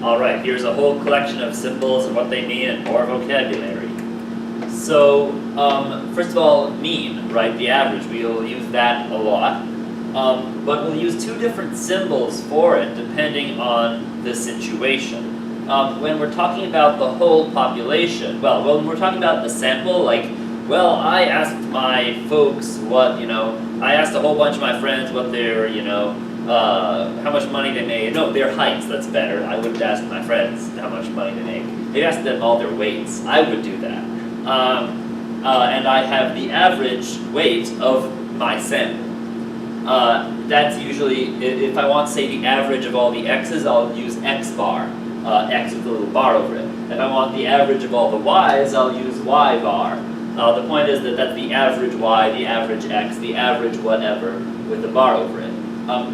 Alright, here's a whole collection of symbols and what they mean and more vocabulary. So, first of all, mean, right, the average, we'll use that a lot. But we'll use two different symbols for it depending on the situation. When we're talking about the whole population, well, when we're talking about the sample, like, well, I asked my folks what, I asked a whole bunch of my friends what their, how much money they made. No, their heights, that's better. I wouldn't ask my friends how much money they make. They'd ask them all their weights. I would do that. And I have the average weight of my sample. That's usually, if I want to say the average of all the x's, I'll use x bar, x with a little bar over it. If I want the average of all the y's, I'll use y bar. The point is that that's the average y, the average x, the average whatever, with the bar over it.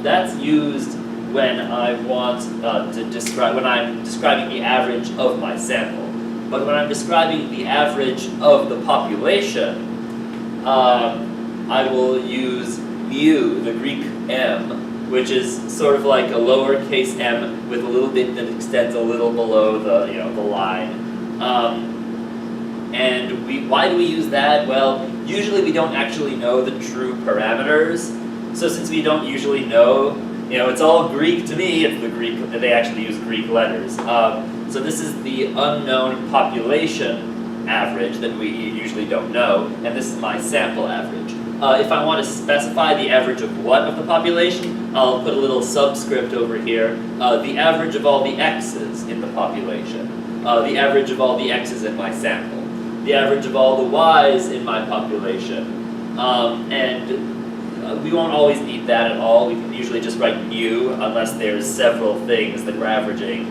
That's used when I want to describe, when I'm describing the average of my sample. But when I'm describing the average of the population, I will use mu, the Greek m, which is sort of like a lowercase m with a little bit that extends a little below the, the line. And why do we use that? Well, usually we don't actually know the true parameters. So since we don't usually know, it's all Greek to me, it's the Greek, they actually use Greek letters. So this is the unknown population average that we usually don't know, and this is my sample average. If I want to specify the average of what of the population, I'll put a little subscript over here. The average of all the x's in the population. The average of all the x's in my sample. The average of all the y's in my population. And we won't always need that at all. We can usually just write mu unless there's several things that we're averaging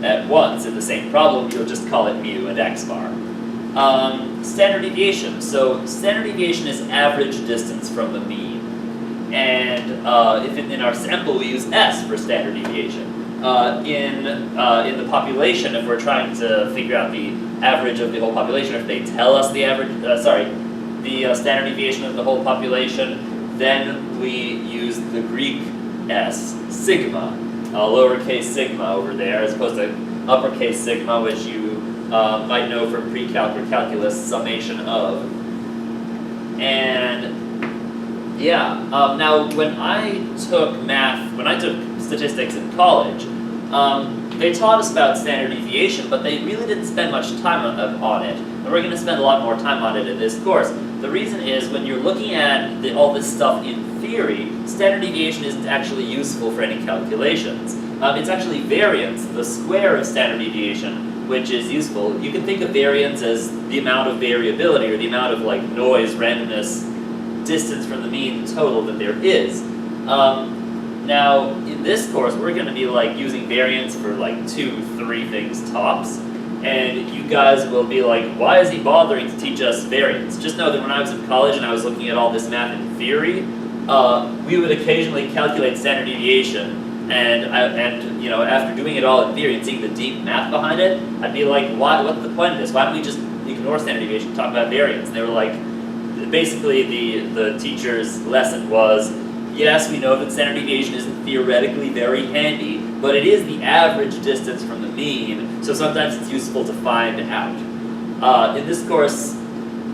at once in the same problem. You'll just call it mu and x bar. Standard deviation. So standard deviation is average distance from the mean. And if in our sample we use s for standard deviation. In the population, if we're trying to figure out the average of the whole population, if they tell us the average, the standard deviation of the whole population, then we use the Greek s, sigma, lowercase sigma over there, as opposed to uppercase sigma, which you might know from pre-calc or calculus, summation of. And yeah, now when I took statistics in college, they taught us about standard deviation, but they really didn't spend much time on it. And we're going to spend a lot more time on it in this course. The reason is, when you're looking at all this stuff in theory, standard deviation isn't actually useful for any calculations. It's actually variance, the square of standard deviation, which is useful. You can think of variance as the amount of variability, or the amount of noise, randomness, distance from the mean total that there is. Now, in this course, we're going to be using variance for 2-3 things tops, and you guys will be like, why is he bothering to teach us variance? Just know that when I was in college and I was looking at all this math in theory, we would occasionally calculate standard deviation, and after doing it all in theory and seeing the deep math behind it, I'd be like, what's the point of this? Why don't we just ignore standard deviation and talk about variance? And they were like, basically the teacher's lesson was, yes, we know that standard deviation isn't theoretically very handy, but it is the average distance from the mean, so sometimes it's useful to find out. In this course,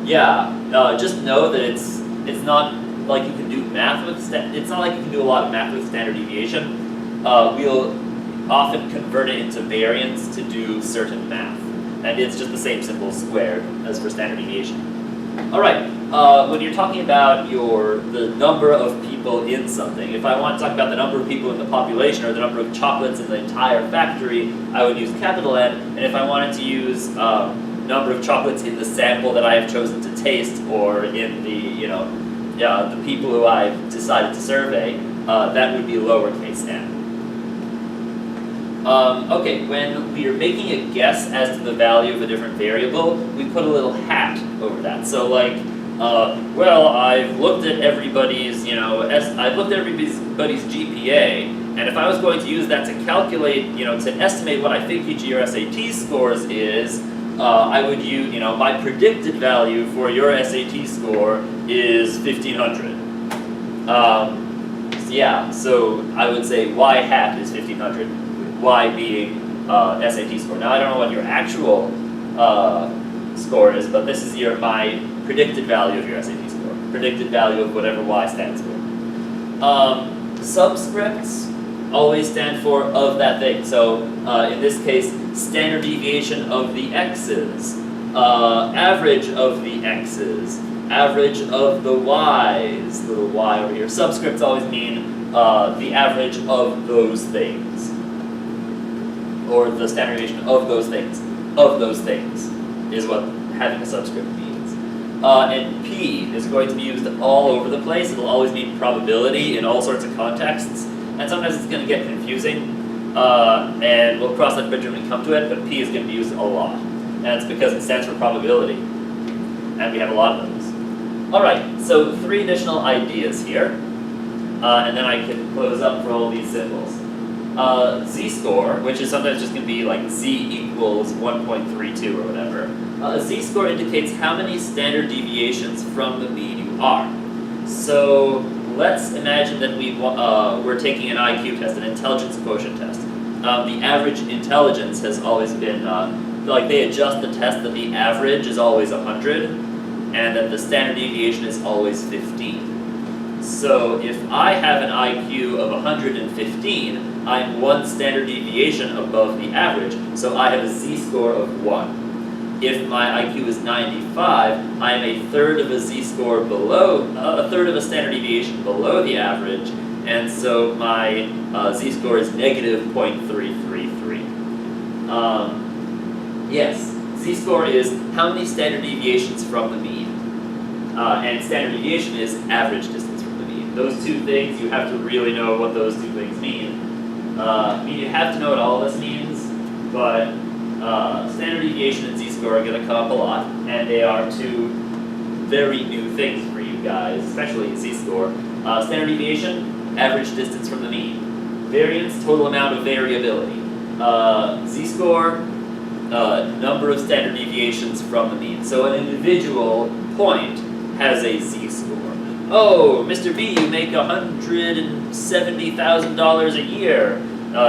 just know that it's not like you can do math with it's not like you can do a lot of math with standard deviation. We'll often convert it into variance to do certain math, and it's just the same symbol squared as for standard deviation. Alright, when you're talking about the number of people in something, if I want to talk about the number of people in the population or the number of chocolates in the entire factory, I would use capital N, and if I wanted to use number of chocolates in the sample that I have chosen to taste, or in the people who I've decided to survey, that would be lowercase n. Okay, when we are making a guess as to the value of a different variable, we put a little hat over that. So well, I've looked at everybody's, I've looked at everybody's GPA, and if I was going to use that to calculate, to estimate what I think each of your SAT scores is, I would use, my predicted value for your SAT score is 1500. So I would say y hat is 1500. y being SAT score. Now I don't know what your actual score is, but this is my predicted value of your SAT score. Predicted value of whatever y stands for. Subscripts always stand for of that thing. So in this case, standard deviation of the x's, average of the x's, average of the y's, little y over here. Subscripts always mean the average of those things, or the standard deviation of those things. Of those things is what having a subscript means. And P is going to be used all over the place. It'll always mean probability in all sorts of contexts, and sometimes it's going to get confusing, and we'll cross that bridge when we come to it, but P is going to be used a lot. And it's because it stands for probability, and we have a lot of those. Alright, so 3 additional ideas here, and then I can close up for all these symbols. Z-score, which is sometimes just going to be like Z equals 1.32 or whatever. A Z-score indicates how many standard deviations from the mean you are. So let's imagine that we're taking an IQ test, an intelligence quotient test. The average intelligence has always been, like they adjust the test that the average is always 100, and that the standard deviation is always 15. So if I have an IQ of 115, I'm 1 standard deviation above the average, so I have a z-score of 1. If my IQ is 95, I am a third of a z-score below, a third of a standard deviation below the average, and so my z-score is negative 0.333. Yes, z-score is how many standard deviations from the mean, and standard deviation is average distance from the mean. Those 2 things, you have to really know what those 2 things mean. I mean, you have to know what all this means, but standard deviation and z-score are going to come up a lot, and they are 2 very new things for you guys, especially z-score. Standard deviation, average distance from the mean. Variance, total amount of variability. Z-score, number of standard deviations from the mean. So an individual point has a z-score. Oh, Mr. B, you make $170,000 a year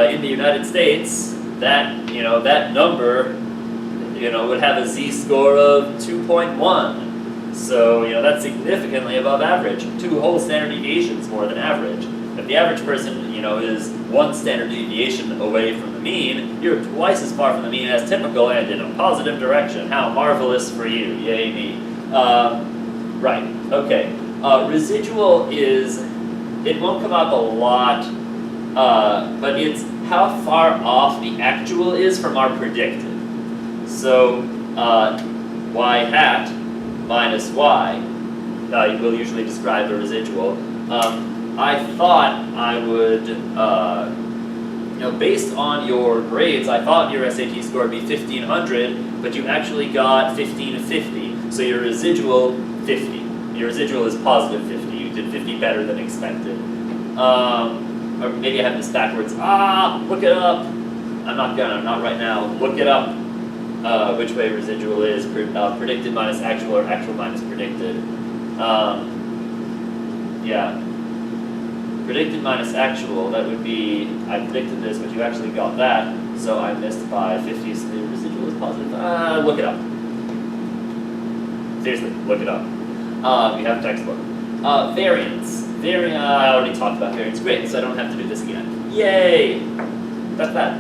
in the United States. That number, would have a z-score of 2.1. So, that's significantly above average. 2 whole standard deviations more than average. If the average person, is 1 standard deviation away from the mean, you're twice as far from the mean as typical and in a positive direction. How marvelous for you, yay me. Right, okay. Residual is, it won't come up a lot, but it's how far off the actual is from our predicted. So, y hat minus y will usually describe the residual. I thought I would, based on your grades, I thought your SAT score would be 1500, but you actually got 1550. So your residual, 50. Your residual is positive 50. You did 50 better than expected. Or maybe I have this backwards. Look it up. Not right now. Look it up. Which way residual is predicted minus actual or actual minus predicted. Yeah. Predicted minus actual, that would be, I predicted this, but you actually got that, so I missed by 50, so the residual is positive. Look it up. Seriously, look it up. You have a textbook. Variance. I already talked about variance. Great, so I don't have to do this again. Yay! That's that.